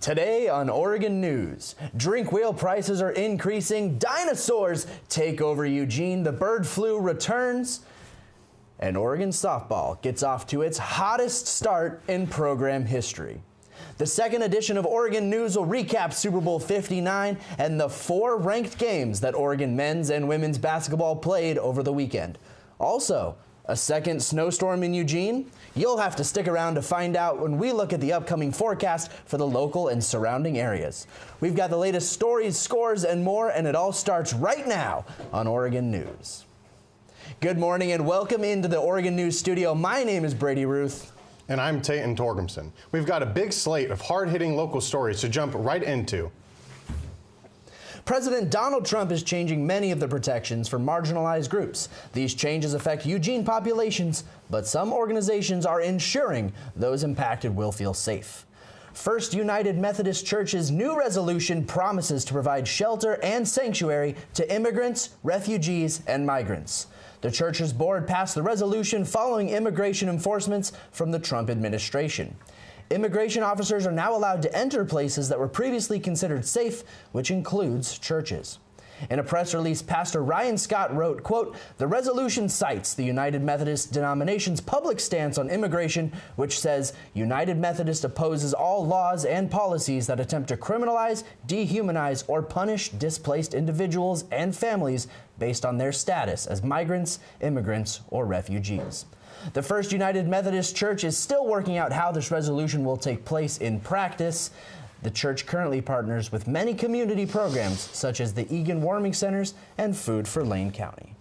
Today on Oregon News, drink wheel prices are increasing, dinosaurs take over Eugene, the bird flu returns, and Oregon softball gets off to its hottest start in program history. The second edition of Oregon News will recap Super Bowl 59 and the 4 ranked games that Oregon men's and women's basketball played over the weekend. Also, a second snowstorm in Eugene? You'll have to stick around to find out when we look at the upcoming forecast for the local and surrounding areas. We've got the latest stories, scores, and more, and it all starts right now on Oregon News. Good morning and welcome into the Oregon News studio. My name is Brady Ruth. And I'm Tayton Torgumson. We've got a big slate of hard-hitting local stories to jump right into. President Donald Trump is changing many of the protections for marginalized groups. These changes affect Eugene populations, but some organizations are ensuring those impacted will feel safe. First United Methodist Church's new resolution promises to provide shelter and sanctuary to immigrants, refugees, and migrants. The church's board passed the resolution following immigration enforcements from the Trump administration. Immigration officers are now allowed to enter places that were previously considered safe, which includes churches. In a press release, Pastor Ryan Scott wrote, quote, "The resolution cites the United Methodist denomination's public stance on immigration, which says United Methodist opposes all laws and policies that attempt to criminalize, dehumanize, or punish displaced individuals and families based on their status as migrants, immigrants, or refugees." The First United Methodist Church is still working out how this resolution will take place in practice. The church currently partners with many community programs such as the Egan Warming Centers and Food for Lane County.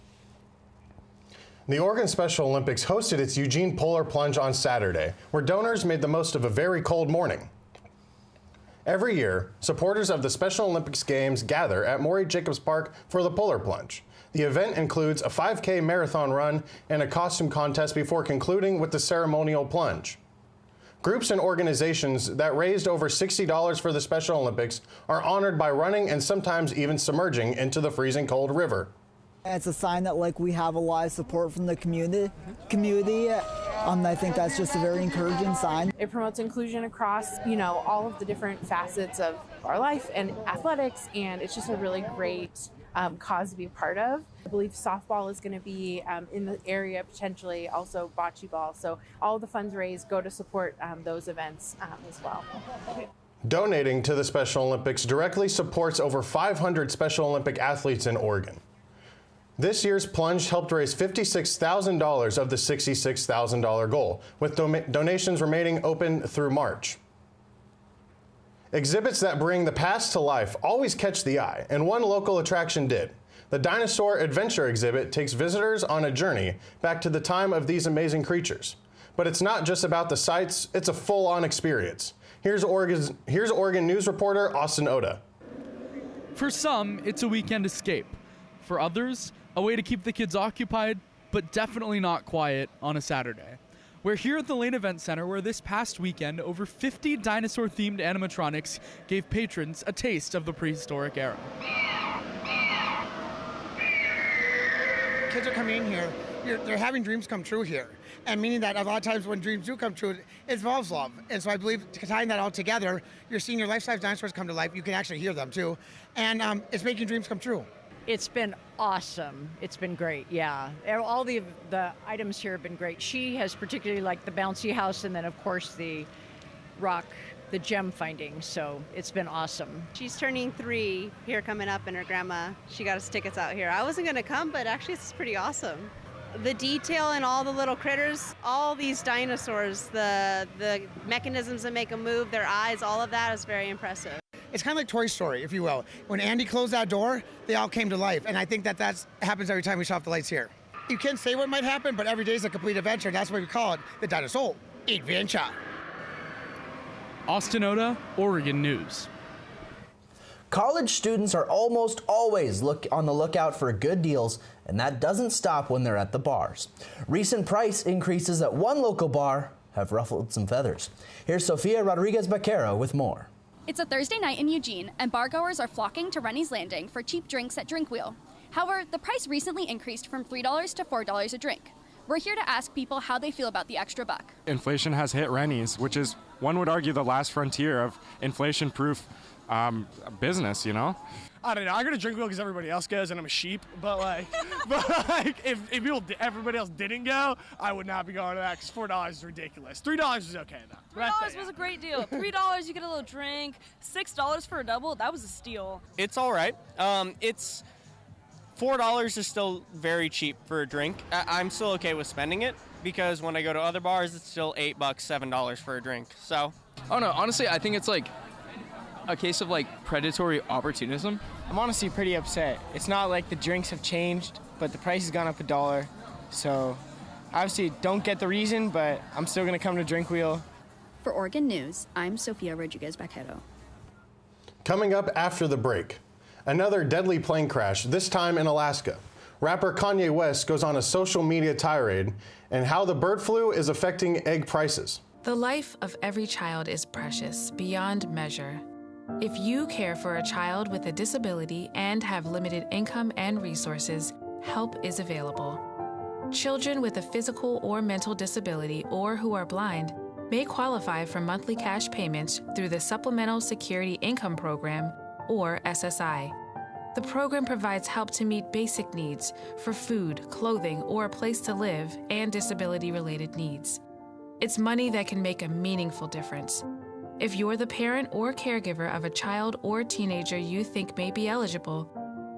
The Oregon Special Olympics hosted its Eugene Polar Plunge on Saturday, where donors made the most of a very cold morning. Every year, supporters of the Special Olympics Games gather at Maury Jacobs Park for the Polar Plunge. The event includes a 5K marathon run and a costume contest before concluding with the ceremonial plunge. Groups and organizations that raised over $60 for the Special Olympics are honored by running and sometimes even submerging into the freezing cold river. It's a sign that we have a lot of support from the community. I think that's just a very encouraging sign. It promotes inclusion across, all of the different facets of our life and athletics, and it's just a really great cause to be a part of. I believe softball is going to be in the area, potentially also bocce ball. So all of the funds raised go to support those events as well. Donating to the Special Olympics directly supports over 500 Special Olympic athletes in Oregon. This year's plunge helped raise $56,000 of the $66,000 goal, with donations remaining open through March. Exhibits that bring the past to life always catch the eye, and one local attraction did. The Dinosaur Adventure exhibit takes visitors on a journey back to the time of these amazing creatures. But it's not just about the sights, it's a full-on experience. Here's Oregon News reporter Austin Oda. For some, it's a weekend escape. For others, a way to keep the kids occupied, but definitely not quiet on a Saturday. We're here at the Lane Event Center where this past weekend, over 50 dinosaur-themed animatronics gave patrons a taste of the prehistoric era. Kids are coming in here, they're having dreams come true here. And meaning that a lot of times when dreams do come true, it involves love. And so I believe tying that all together, you're seeing your life-size dinosaurs come to life. You can actually hear them too. And it's making dreams come true. It's been awesome. It's been great, yeah. All the items here have been great. She has particularly liked the bouncy house and then, of course, the rock, the gem finding. So it's been awesome. She's turning 3 here coming up, and her grandma, she got us tickets out here. I wasn't going to come, but actually it's pretty awesome. The detail in all the little critters, all these dinosaurs, the mechanisms that make them move, their eyes, all of that is very impressive. It's kind of like Toy Story, if you will. When Andy closed that door, they all came to life. And I think that happens every time we shut off the lights here. You can't say what might happen, but every day is a complete adventure. And that's why we call it the Dinosaur Adventure. Austin Oda, Oregon News. College students are almost always on the lookout for good deals, and that doesn't stop when they're at the bars. Recent price increases at one local bar have ruffled some feathers. Here's Sofia Rodriguez-Vaquero with more. It's a Thursday night in Eugene, and bargoers are flocking to Rennie's Landing for cheap drinks at Drink Wheel. However, the price recently increased from $3 to $4 a drink. We're here to ask people how they feel about the extra buck. Inflation has hit Rennie's, which is one would argue, the last frontier of inflation-proof business, you know? I don't know. I go to Drink Wheel because everybody else goes, and I'm a sheep. But if everybody else didn't go, I would not be going to that because $4 is ridiculous. $3 is okay though. $3 was a great deal. $3 you get a little drink. $6 for a double. That was a steal. It's all right. It's $4 is still very cheap for a drink. I'm still okay with spending it because when I go to other bars, it's still $8, $7 for a drink. So. Oh no, honestly, I think it's like a case of like predatory opportunism. I'm honestly pretty upset. It's not like the drinks have changed, but the price has gone up $1. So obviously don't get the reason, but I'm still gonna come to Drink Wheel. For Oregon News, I'm Sofia Rodriguez-Baquero. Coming up after the break, another deadly plane crash, this time in Alaska. Rapper Kanye West goes on a social media tirade and how the bird flu is affecting egg prices. The life of every child is precious beyond measure. If you care for a child with a disability and have limited income and resources, help is available. Children with a physical or mental disability or who are blind may qualify for monthly cash payments through the Supplemental Security Income Program, or SSI. The program provides help to meet basic needs for food, clothing, or a place to live, and disability-related needs. It's money that can make a meaningful difference. If you're the parent or caregiver of a child or teenager you think may be eligible,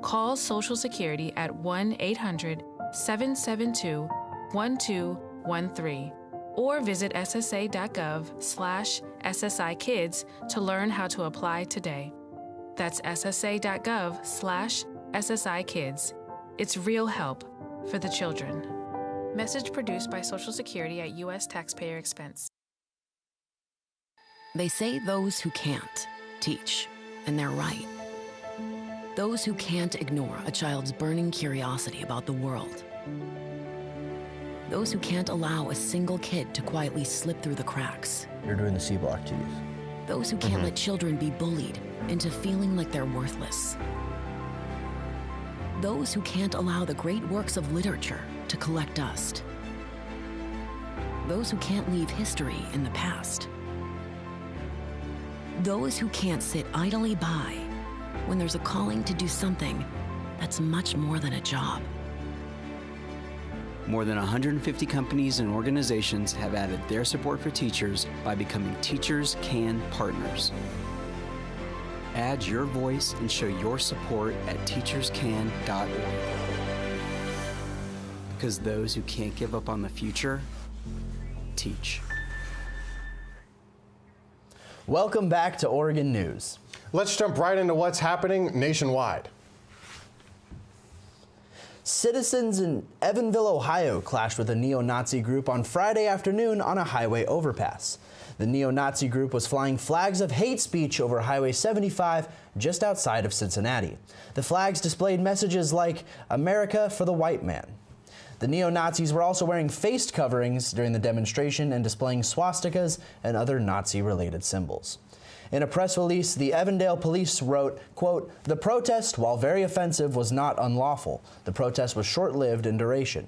call Social Security at 1-800-772-1213 or visit ssa.gov/SSIkids to learn how to apply today. That's ssa.gov/SSIkids. It's real help for the children. Message produced by Social Security at U.S. taxpayer expense. They say those who can't teach, and they're right. Those who can't ignore a child's burning curiosity about the world. Those who can't allow a single kid to quietly slip through the cracks. You're doing the C-block teeth. Those who can't let children be bullied into feeling like they're worthless. Those who can't allow the great works of literature to collect dust. Those who can't leave history in the past. Those who can't sit idly by when there's a calling to do something that's much more than a job. More than 150 companies and organizations have added their support for teachers by becoming Teachers Can partners. Add your voice and show your support at teacherscan.org. Because those who can't give up on the future, teach. Welcome back to Oregon News. Let's jump right into what's happening nationwide. Citizens in Evansville, Ohio clashed with a neo-Nazi group on Friday afternoon on a highway overpass. The neo-Nazi group was flying flags of hate speech over Highway 75 just outside of Cincinnati. The flags displayed messages like, "America for the white man." The neo-Nazis were also wearing face coverings during the demonstration and displaying swastikas and other Nazi-related symbols. In a press release, the Avondale police wrote, quote, "The protest, while very offensive, was not unlawful. The protest was short-lived in duration."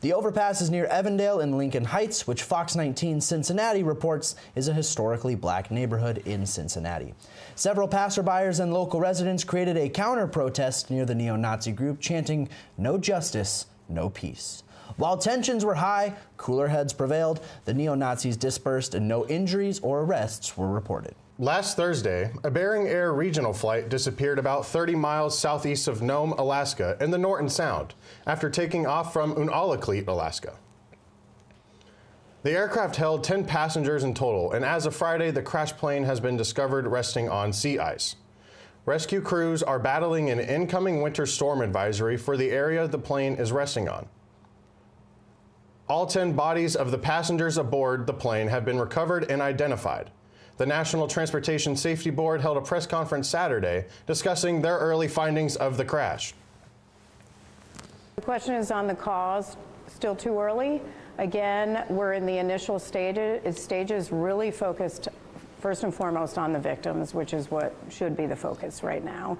The overpass is near Avondale in Lincoln Heights, which Fox 19 Cincinnati reports is a historically black neighborhood in Cincinnati. Several passerbyers and local residents created a counter-protest near the neo-Nazi group, chanting, "No justice, no peace." While tensions were high, cooler heads prevailed. The neo-Nazis dispersed and no injuries or arrests were reported. Last Thursday, a Bering Air regional flight disappeared about 30 miles southeast of Nome, Alaska, in the Norton Sound, after taking off from Unalakleet, Alaska. The aircraft held 10 passengers in total, and as of Friday, the crashed plane has been discovered resting on sea ice. Rescue crews are battling an incoming winter storm advisory for the area the plane is resting on. All 10 bodies of the passengers aboard the plane have been recovered and identified. The National Transportation Safety Board held a press conference Saturday discussing their early findings of the crash. The question is on the cause. Still too early. Again, we're in the initial stages really focused first and foremost on the victims, which is what should be the focus right now.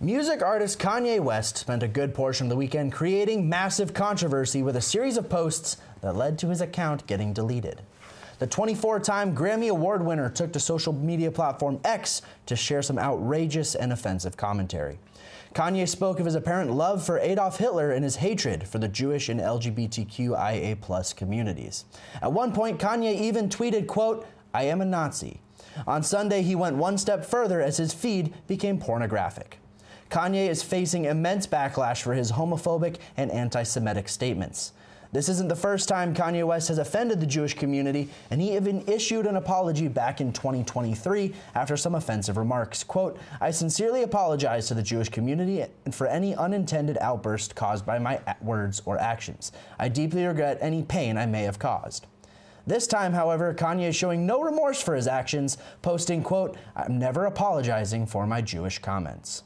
Music artist Kanye West spent a good portion of the weekend creating massive controversy with a series of posts that led to his account getting deleted. The 24-time Grammy Award winner took to social media platform X to share some outrageous and offensive commentary. Kanye spoke of his apparent love for Adolf Hitler and his hatred for the Jewish and LGBTQIA+ communities. At one point, Kanye even tweeted, quote, "I am a Nazi." On Sunday, he went one step further as his feed became pornographic. Kanye is facing immense backlash for his homophobic and anti-Semitic statements. This isn't the first time Kanye West has offended the Jewish community, and he even issued an apology back in 2023 after some offensive remarks. Quote, "I sincerely apologize to the Jewish community for any unintended outburst caused by my words or actions. I deeply regret any pain I may have caused." This time, however, Kanye is showing no remorse for his actions, posting, quote, "I'm never apologizing for my Jewish comments."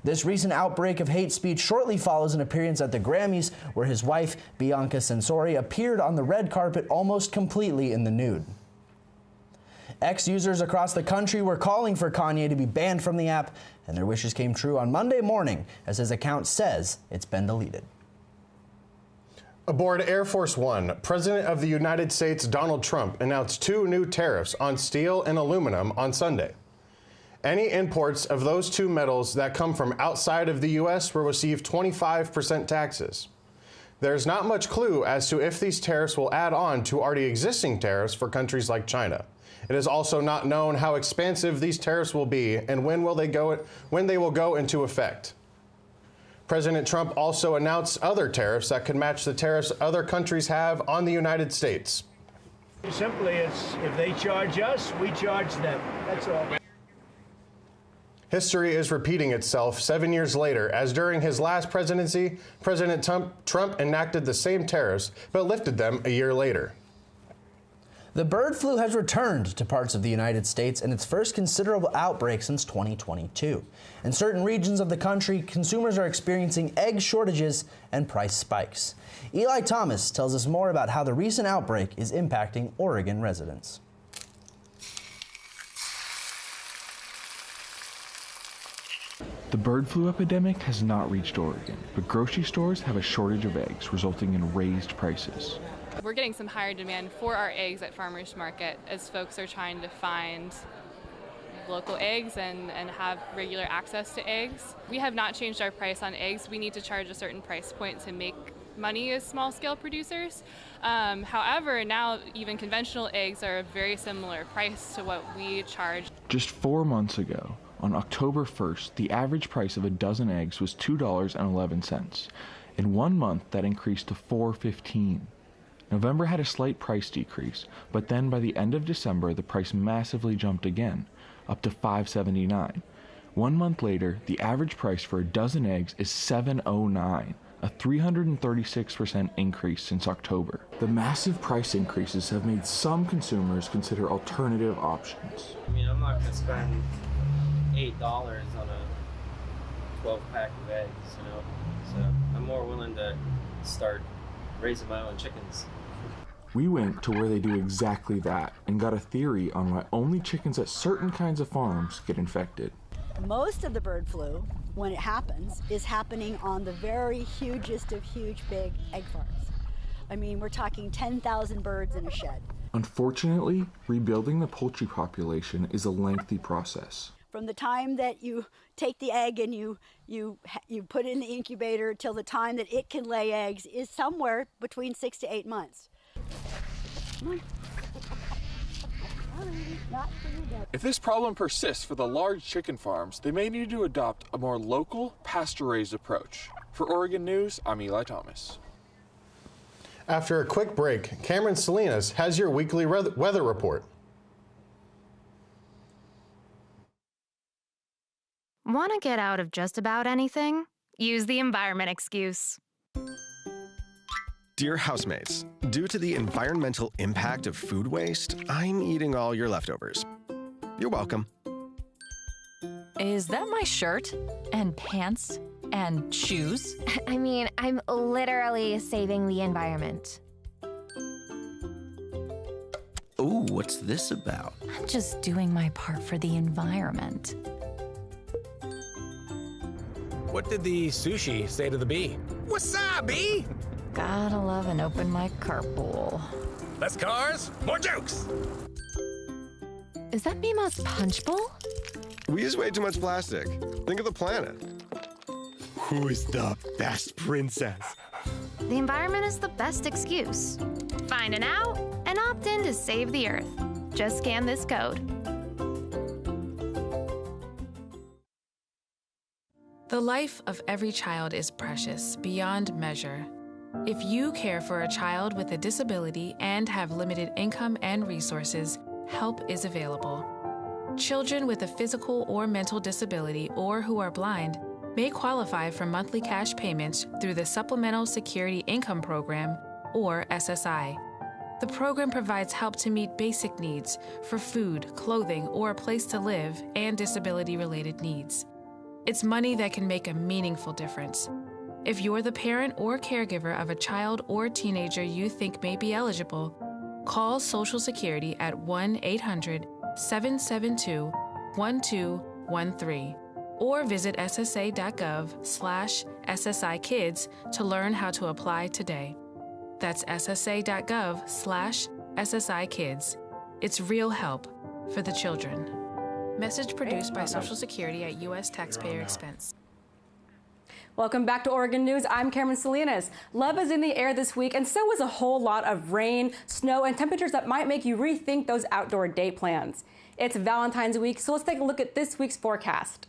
This recent outbreak of hate speech shortly follows an appearance at the Grammys where his wife, Bianca Censori, appeared on the red carpet almost completely in the nude. X users across the country were calling for Kanye to be banned from the app, and their wishes came true on Monday morning as his account says it's been deleted. Aboard Air Force One, President of the United States Donald Trump announced 2 new tariffs on steel and aluminum on Sunday. Any imports of those 2 metals that come from outside of the U.S. will receive 25% taxes. There's not much clue as to if these tariffs will add on to already existing tariffs for countries like China. It is also not known how expansive these tariffs will be and when they will go into effect. President Trump also announced other tariffs that could match the tariffs other countries have on the United States. Simply, it's if they charge us, we charge them. That's all. History is repeating itself 7 years later, as during his last presidency, President Trump enacted the same tariffs, but lifted them a year later. The bird flu has returned to parts of the United States in its first considerable outbreak since 2022. In certain regions of the country, consumers are experiencing egg shortages and price spikes. Eli Thomas tells us more about how the recent outbreak is impacting Oregon residents. The bird flu epidemic has not reached Oregon, but grocery stores have a shortage of eggs, resulting in raised prices. We're getting some higher demand for our eggs at farmers market as folks are trying to find local eggs and have regular access to eggs. We have not changed our price on eggs. We need to charge a certain price point to make money as small scale producers. However, now even conventional eggs are a very similar price to what we charge. Just 4 months ago, on October 1st, the average price of a dozen eggs was $2.11. In 1 month, that increased to $4.15. November had a slight price decrease, but then by the end of December, the price massively jumped again, up to $5.79. 1 month later, the average price for a dozen eggs is $7.09, a 336% increase since October. The massive price increases have made some consumers consider alternative options. I mean, I'm not going to spend $8 on a 12-pack of eggs, you know, so I'm more willing to start raising my own chickens. We went to where they do exactly that and got a theory on why only chickens at certain kinds of farms get infected. Most of the bird flu, when it happens, is happening on the very hugest of huge big egg farms. I mean, we're talking 10,000 birds in a shed. Unfortunately, rebuilding the poultry population is a lengthy process. From the time that you take the egg and you put it in the incubator till the time that it can lay eggs is somewhere between 6 to 8 months. If this problem persists for the large chicken farms, they may need to adopt a more local, pasture-raised approach. For Oregon News, I'm Eli Thomas. After a quick break, Cameron Salinas has your weekly weather report. Want to get out of just about anything? Use the environment excuse. Dear housemates, due to the environmental impact of food waste, I'm eating all your leftovers. You're welcome. Is that my shirt? And pants? And shoes? I mean, I'm literally saving the environment. Ooh, what's this about? I'm just doing my part for the environment. What did the sushi say to the bee? Wasabi! Gotta love an open mic carpool. Less cars, more jokes. Is that Mima's punch bowl? We use way too much plastic. Think of the planet. Who is the best princess? The environment is the best excuse. Find an out and opt in to save the Earth. Just scan this code. The life of every child is precious beyond measure. If you care for a child with a disability and have limited income and resources, help is available. Children with a physical or mental disability or who are blind may qualify for monthly cash payments through the Supplemental Security Income Program, or SSI. The program provides help to meet basic needs for food, clothing, or a place to live, and disability-related needs. It's money that can make a meaningful difference. If you're the parent or caregiver of a child or teenager you think may be eligible, call Social Security at 1-800-772-1213 or visit ssa.gov/SSIkids to learn how to apply today. That's ssa.gov/SSIkids. It's real help for the children. Message produced by Social Security at U.S. taxpayer expense. Welcome back to Oregon News. I'm Cameron Salinas. Love is in the air this week, and so is a whole lot of rain, snow, and temperatures that might make you rethink those outdoor date plans. It's Valentine's week, so let's take a look at this week's forecast.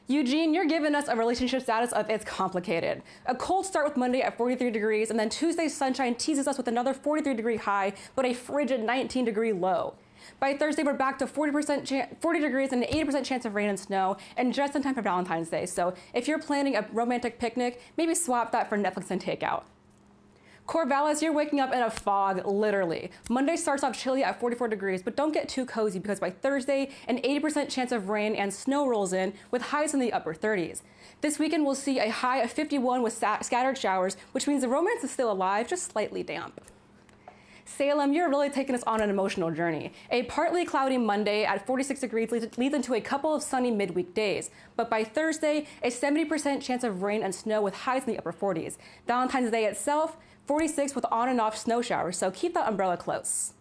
Eugene, you're giving us a relationship status of it's complicated. A cold start with Monday at 43 degrees, and then Tuesday's sunshine teases us with another 43-degree high, but a frigid 19-degree low. By Thursday, we're back to 40 degrees and an 80% chance of rain and snow, and just in time for Valentine's Day. So if you're planning a romantic picnic, maybe swap that for Netflix and takeout. Corvallis, you're waking up in a fog, literally. Monday starts off chilly at 44 degrees, but don't get too cozy because by Thursday, an 80% chance of rain and snow rolls in with highs in the upper 30s. This weekend, we'll see a high of 51 with scattered showers, which means the romance is still alive, just slightly damp. Salem, you're really taking us on an emotional journey. A partly cloudy Monday at 46 degrees leads into a couple of sunny midweek days. But by Thursday, a 70% chance of rain and snow with highs in the upper 40s. Valentine's Day itself, 46 with on and off snow showers, so keep that umbrella close.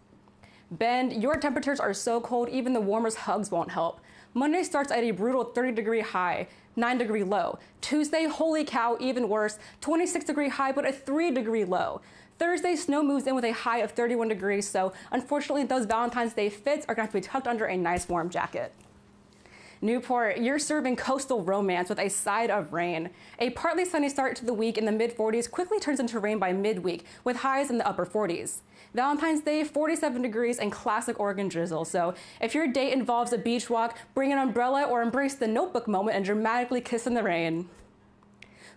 Bend, your temperatures are so cold, even the warmest hugs won't help. Monday starts at a brutal 30-degree high, 9-degree low. Tuesday, holy cow, even worse, 26-degree high, but a 3-degree low. Thursday, snow moves in with a high of 31 degrees, so unfortunately those Valentine's Day fits are going to have to be tucked under a nice warm jacket. Newport, you're serving coastal romance with a side of rain. A partly sunny start to the week in the mid-40s quickly turns into rain by midweek, with highs in the upper 40s. Valentine's Day, 47 degrees and classic Oregon drizzle. So if your date involves a beach walk, bring an umbrella or embrace the notebook moment and dramatically kiss in the rain.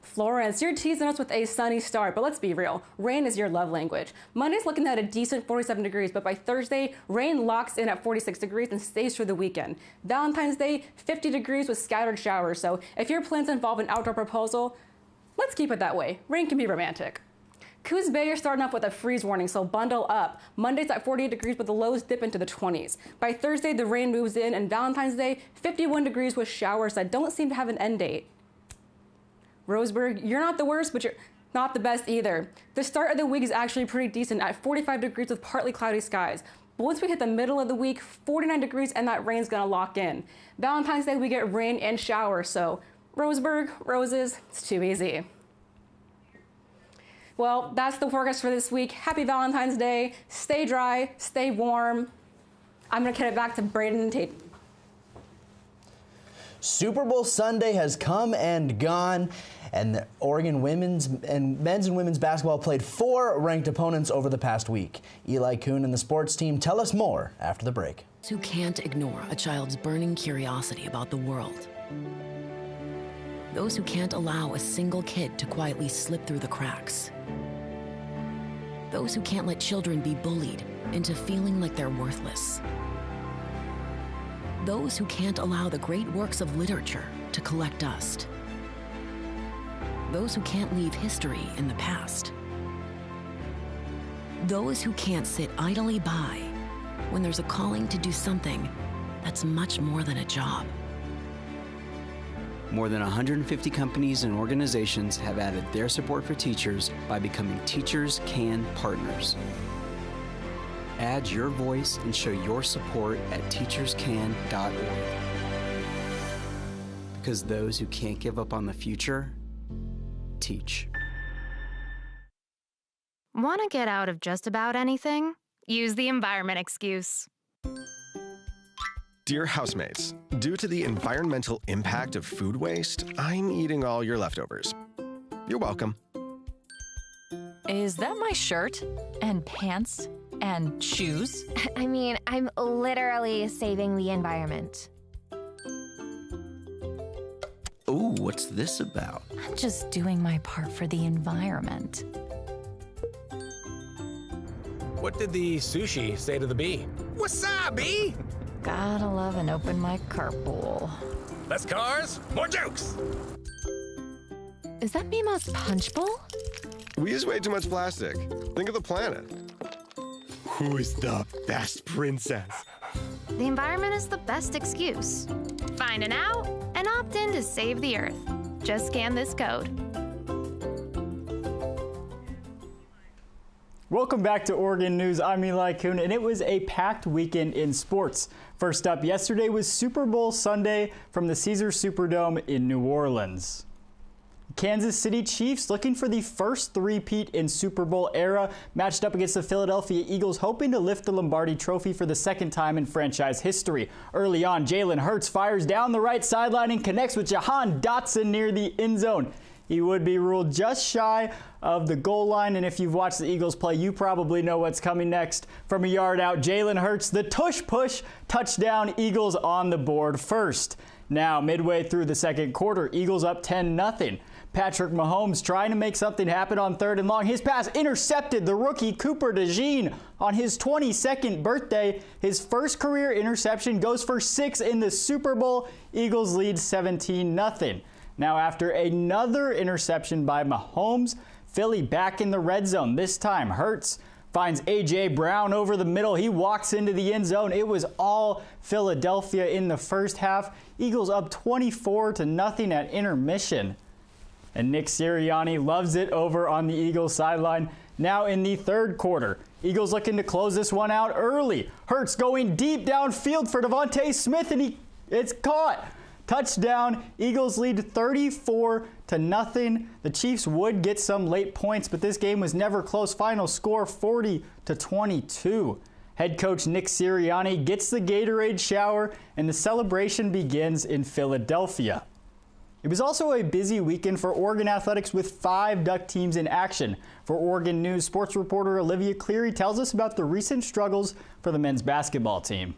Florence, you're teasing us with a sunny start, but let's be real. Rain is your love language. Monday's looking at a decent 47 degrees, but by Thursday, rain locks in at 46 degrees and stays through the weekend. Valentine's Day, 50 degrees with scattered showers. So if your plans involve an outdoor proposal, let's keep it that way. Rain can be romantic. Coos Bay, you're starting off with a freeze warning, so bundle up. Monday's at 48 degrees, but the lows dip into the 20s. By Thursday, the rain moves in, and Valentine's Day, 51 degrees with showers that don't seem to have an end date. Roseburg, you're not the worst, but you're not the best either. The start of the week is actually pretty decent at 45 degrees with partly cloudy skies. But once we hit the middle of the week, 49 degrees and that rain's gonna lock in. Valentine's Day, we get rain and showers, so Roseburg, roses, it's too easy. Well, that's the forecast for this week. Happy Valentine's Day. Stay dry, stay warm. I'm gonna get it back to Braden and Tate. Super Bowl Sunday has come and gone, and the Oregon men's and women's basketball played 4 ranked opponents over the past week. Eli Kuhn and the sports team tell us more after the break. Who can't ignore a child's burning curiosity about the world. Those who can't allow a single kid to quietly slip through the cracks. Those who can't let children be bullied into feeling like they're worthless. Those who can't allow the great works of literature to collect dust. Those who can't leave history in the past. Those who can't sit idly by when there's a calling to do something that's much more than a job. More than 150 companies and organizations have added their support for teachers by becoming Teachers Can Partners. Add your voice and show your support at teacherscan.org. Because those who can't give up on the future, teach. Want to get out of just about anything? Use the environment excuse. Dear housemates, due to the environmental impact of food waste, I'm eating all your leftovers. You're welcome. Is that my shirt? And pants? And shoes? I mean, I'm literally saving the environment. Ooh, what's this about? I'm just doing my part for the environment. What did the sushi say to the bee? Wasabi! Gotta love an open mic carpool. Less cars, more jokes! Is that Mima's punch bowl? We use way too much plastic. Think of the planet. Who's the best princess? The environment is the best excuse. Find an out and opt in to save the Earth. Just scan this code. Welcome back to Oregon News. I'm Eli Kuhn, and it was a packed weekend in sports. First up, yesterday was Super Bowl Sunday from the Caesars Superdome in New Orleans. Kansas City Chiefs, looking for the first three-peat in Super Bowl era, matched up against the Philadelphia Eagles, hoping to lift the Lombardi Trophy for the second time in franchise history. Early on, Jalen Hurts fires down the right sideline and connects with Jahan Dotson near the end zone. He would be ruled just shy of the goal line, and if you've watched the Eagles play, you probably know what's coming next. From a yard out, Jalen Hurts, the tush-push, touchdown, Eagles on the board first. Now, midway through the second quarter, Eagles up 10-0. Patrick Mahomes trying to make something happen on 3rd and long. His pass intercepted the rookie Cooper DeJean on his 22nd birthday. His first career interception goes for 6 in the Super Bowl. Eagles lead 17-0. Now after another interception by Mahomes, Philly back in the red zone. This time Hurts finds A.J. Brown over the middle. He walks into the end zone. It was all Philadelphia in the first half. Eagles up 24-0 at intermission. And Nick Sirianni loves it over on the Eagles sideline. Now in the third quarter, Eagles looking to close this one out early. Hurts going deep downfield for Devontae Smith, and it's caught. Touchdown, Eagles lead 34-0. The Chiefs would get some late points, but this game was never close. Final score 40-22. Head coach Nick Sirianni gets the Gatorade shower, and the celebration begins in Philadelphia. It was also a busy weekend for Oregon athletics with 5 Duck teams in action. For Oregon News, sports reporter Olivia Cleary tells us about the recent struggles for the men's basketball team.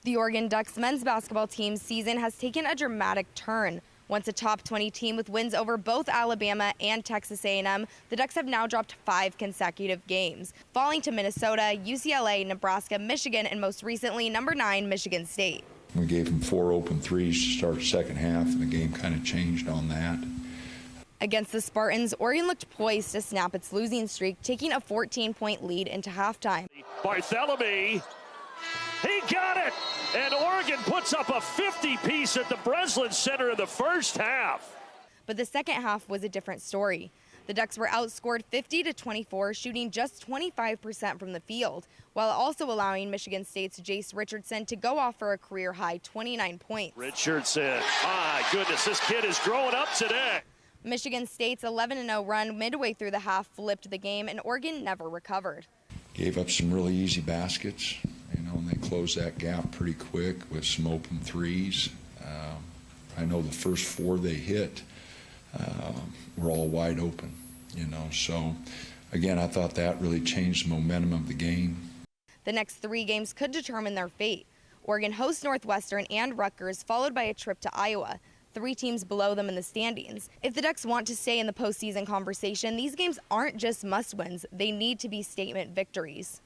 The Oregon Ducks men's basketball team's season has taken a dramatic turn. Once a top 20 team with wins over both Alabama and Texas A&M, the Ducks have now dropped 5 consecutive games, falling to Minnesota, UCLA, Nebraska, Michigan, and most recently, number 9, Michigan State. We gave them 4 open threes to start the second half, and the game kind of changed on that. Against the Spartans, Oregon looked poised to snap its losing streak, taking a 14-point lead into halftime. Barthélemy, he got it! And Oregon puts up a 50-piece at the Breslin Center in the first half. But the second half was a different story. The Ducks were outscored 50-24, shooting just 25% from the field, while also allowing Michigan State's Jace Richardson to go off for a career-high 29 points. Richardson, my goodness, this kid is growing up today. Michigan State's 11-0 run midway through the half flipped the game, and Oregon never recovered. Gave up some really easy baskets, and they closed that gap pretty quick with some open threes. I know the first 4 they hit were all wide open, So, again, I thought that really changed the momentum of the game. The next 3 games could determine their fate. Oregon hosts Northwestern and Rutgers, followed by a trip to Iowa, 3 teams below them in the standings. If the Ducks want to stay in the postseason conversation, these games aren't just must-wins. They need to be statement victories.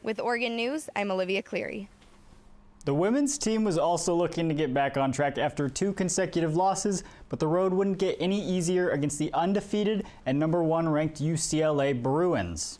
With Oregon News, I'm Olivia Cleary. The women's team was also looking to get back on track after 2 consecutive losses, but the road wouldn't get any easier against the undefeated and number 1 ranked UCLA Bruins.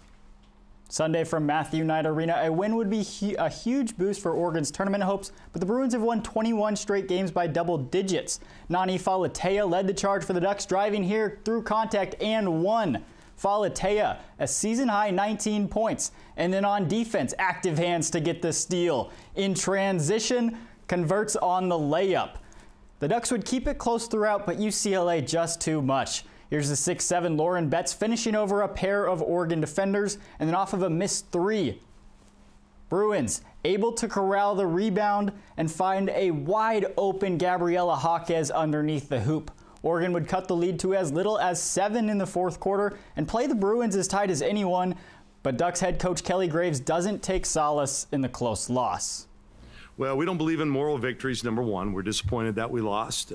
Sunday from Matthew Knight Arena, a win would be a huge boost for Oregon's tournament hopes, but the Bruins have won 21 straight games by double digits. Nani Falatea led the charge for the Ducks, driving here through contact and won. Falatea, a season-high 19 points. And then on defense, active hands to get the steal. In transition, converts on the layup. The Ducks would keep it close throughout, but UCLA just too much. Here's the 6'7" Lauren Betts finishing over a pair of Oregon defenders, and then off of a missed three. Bruins able to corral the rebound and find a wide open Gabriela Jaquez underneath the hoop. Oregon would cut the lead to as little as 7 in the fourth quarter and play the Bruins as tight as anyone, but Ducks head coach Kelly Graves doesn't take solace in the close loss. Well, we don't believe in moral victories, number one. We're disappointed that we lost.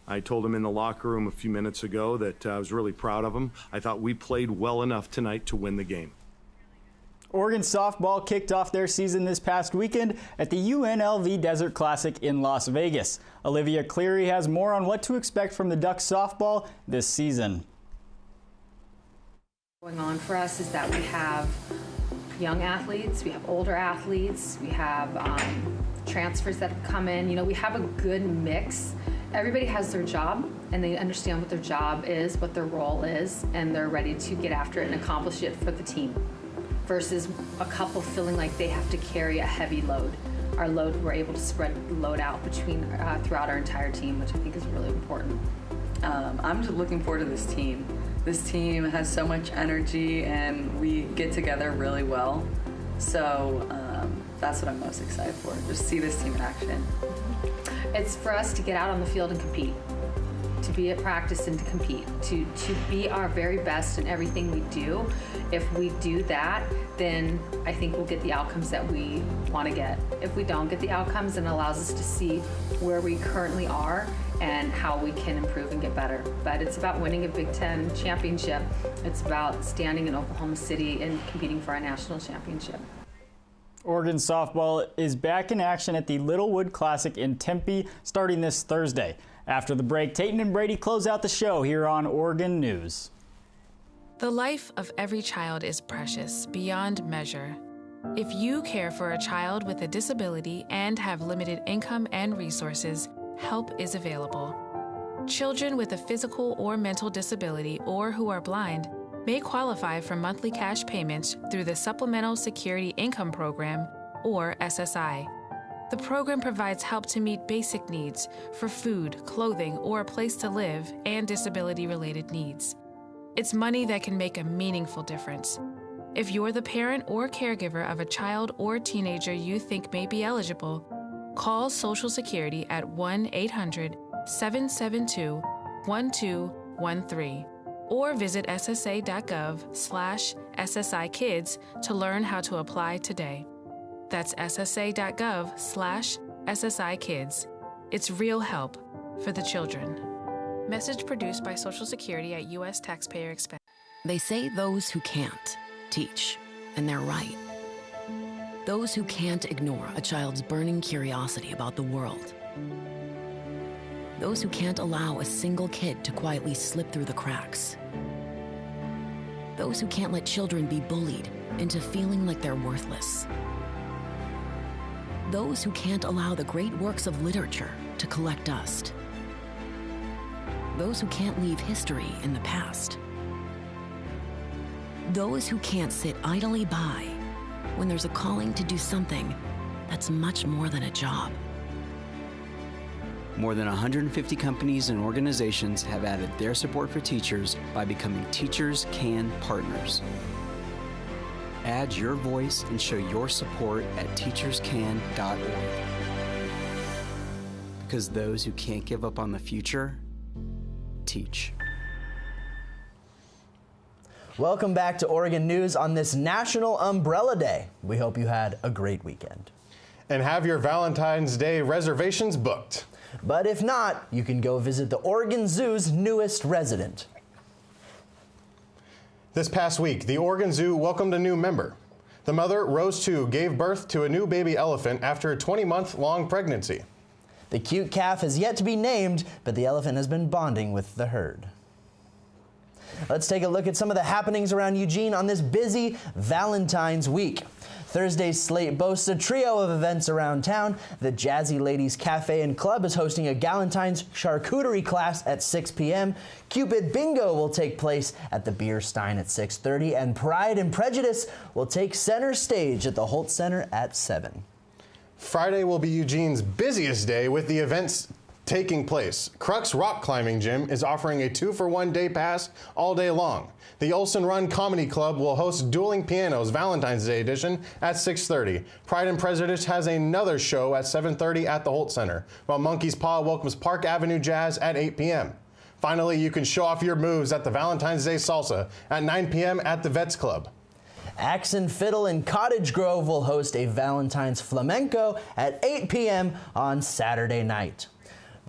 I told him in the locker room a few minutes ago that I was really proud of him. I thought we played well enough tonight to win the game. Oregon softball kicked off their season this past weekend at the UNLV Desert Classic in Las Vegas. Olivia Cleary has more on what to expect from the Ducks softball this season. Going on for us is that we have young athletes, we have older athletes, we have transfers that have come in. You know, we have a good mix. Everybody has their job and they understand what their job is, what their role is, and they're ready to get after it and accomplish it for the team. Versus a couple feeling like they have to carry a heavy load. Our load, we're able to spread the load out between throughout our entire team, which I think is really important. I'm just looking forward to this team. This team has so much energy and we get together really well. So that's what I'm most excited for, just see this team in action. It's for us to get out on the field and compete. To be at practice and to compete, to be our very best in everything we do. If we do that, then I think we'll get the outcomes that we want to get. If we don't get the outcomes, then it allows us to see where we currently are and how we can improve and get better. But it's about winning a Big Ten championship. It's about standing in Oklahoma City and competing for our national championship. Oregon softball is back in action at the Littlewood Classic in Tempe starting this Thursday. After the break, Tayton and Brady close out the show here on Oregon News. The life of every child is precious beyond measure. If you care for a child with a disability and have limited income and resources, help is available. Children with a physical or mental disability or who are blind may qualify for monthly cash payments through the Supplemental Security Income Program, or SSI. The program provides help to meet basic needs for food, clothing, or a place to live, and disability-related needs. It's money that can make a meaningful difference. If you're the parent or caregiver of a child or teenager you think may be eligible, call Social Security at 1-800-772-1213 or visit ssa.gov/SSIkids to learn how to apply today. That's ssa.gov/SSIkids. It's real help for the children. Message produced by Social Security at U.S. taxpayer expense. They say those who can't teach, and they're right. Those who can't ignore a child's burning curiosity about the world. Those who can't allow a single kid to quietly slip through the cracks. Those who can't let children be bullied into feeling like they're worthless. Those who can't allow the great works of literature to collect dust. Those who can't leave history in the past. Those who can't sit idly by when there's a calling to do something that's much more than a job. More than 150 companies and organizations have added their support for teachers by becoming Teachers Can Partners. Add your voice and show your support at teacherscan.org. Because those who can't give up on the future, teach. Welcome back to Oregon News on this National Umbrella Day. We hope you had a great weekend. And have your Valentine's Day reservations booked. But if not, you can go visit the Oregon Zoo's newest resident. This past week, the Oregon Zoo welcomed a new member. The mother, Rose 2, gave birth to a new baby elephant after a 20-month-long pregnancy. The cute calf has yet to be named, but the elephant has been bonding with the herd. Let's take a look at some of the happenings around Eugene on this busy Valentine's week. Thursday's slate boasts a trio of events around town. The Jazzy Ladies Cafe and Club is hosting a Galentine's charcuterie class at 6 p.m. Cupid Bingo will take place at the Beer Stein at 6:30, and Pride and Prejudice will take center stage at the Holt Center at 7. Friday will be Eugene's busiest day with the events taking place. Crux Rock Climbing Gym is offering a 2-for-1 day pass all day long. The Olson Run Comedy Club will host Dueling Pianos Valentine's Day edition at 6:30. Pride and Prejudice has another show at 7:30 at the Holt Center, while Monkey's Paw welcomes Park Avenue Jazz at 8 p.m. Finally, you can show off your moves at the Valentine's Day Salsa at 9 p.m. at the Vets Club. Axe and Fiddle in Cottage Grove will host a Valentine's Flamenco at 8 p.m. on Saturday night.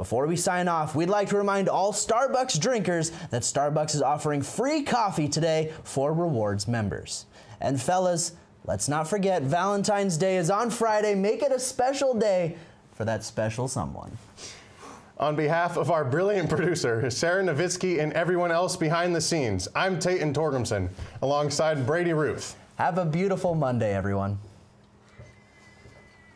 Before we sign off, we'd like to remind all Starbucks drinkers that Starbucks is offering free coffee today for rewards members. And fellas, let's not forget Valentine's Day is on Friday. Make it a special day for that special someone. On behalf of our brilliant producer, Sarah Nowitzki, and everyone else behind the scenes, I'm Tayton Torgumson, alongside Brady Ruth. Have a beautiful Monday, everyone.